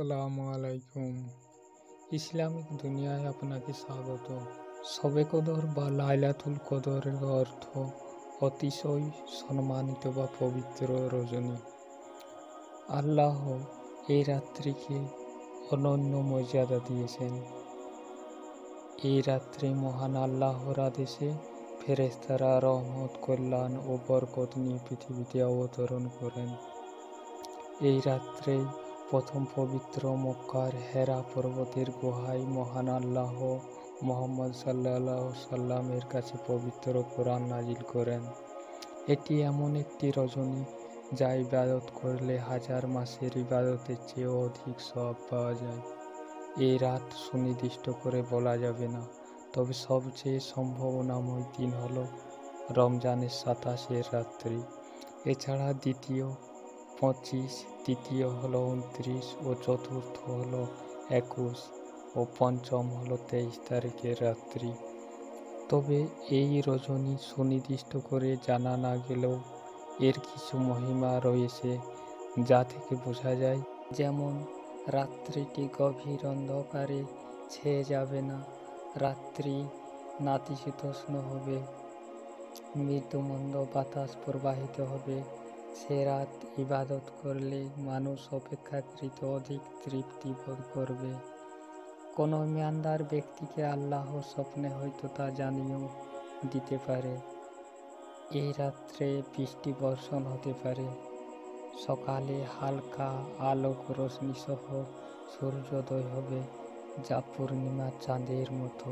আসসালামু আলাইকুম। ইসলামিক দুনিয়ায় আপনাকে স্বাগত। শবে কদর বা লাইলাতুল কদরের অর্থ অতিশয় সম্মানিত বা পবিত্র রজনী। আল্লাহ এই রাত্রিকে অনন্য মর্যাদা দিয়েছেন। এই রাত্রে মহান আল্লাহর আদেশে ফেরেশতারা রহমত, কল্যাণ ও বরকত নিয়ে পৃথিবীতে অবতরণ করেন। এই রাত্রে প্রথম পবিত্র মক্কার হেরা পর্বতের গুহায় মহান আল্লাহ মুহাম্মদ সাল্লাল্লাহু সাল্লামের কাছে পবিত্র কোরআন নাজিল করেন। এটি এমন একটি রজনী যা ইবাদত করলে হাজার মাসের ইবাদতের চেয়েও অধিক সওয়াব পাওয়া যায়। এই রাত সুনির্দিষ্ট করে বলা যাবে না, তবে সবচেয়ে সম্ভাবনাময় দিন হল রমজানের 27 রাত্রি। এছাড়া দ্বিতীয় 25, তৃতীয় হলো 29 ও চতুর্থ হলো 21 ও পঞ্চম হলো 23 তারিখের রাত্রি। তবে এই রজনী সুনির্দিষ্ট করে জানা না গেলেও এর কিছু মহিমা রয়েছে যা থেকে বোঝা যায়। যেমন রাত্রিটি গভীর অন্ধকারে ছেয়ে যাবে না, রাত্রি নাতিশীতোষ্ণ হবে, মৃদুমন্দ বাতাস প্রবাহিত হবে। সে রাত ইবাদত করলে মানুষ অপেক্ষাকৃত অধিক তৃপ্তি বোধ করবে। কোনো ইমানদার ব্যক্তিকে আল্লাহ স্বপ্নে হয়তো তা জানিয়েও দিতে পারে। এই রাত্রে বৃষ্টি বর্ষণ হতে পারে। সকালে হালকা আলোক রশ্মি সহ সূর্যোদয় হবে, যা পূর্ণিমার চাঁদের মতো।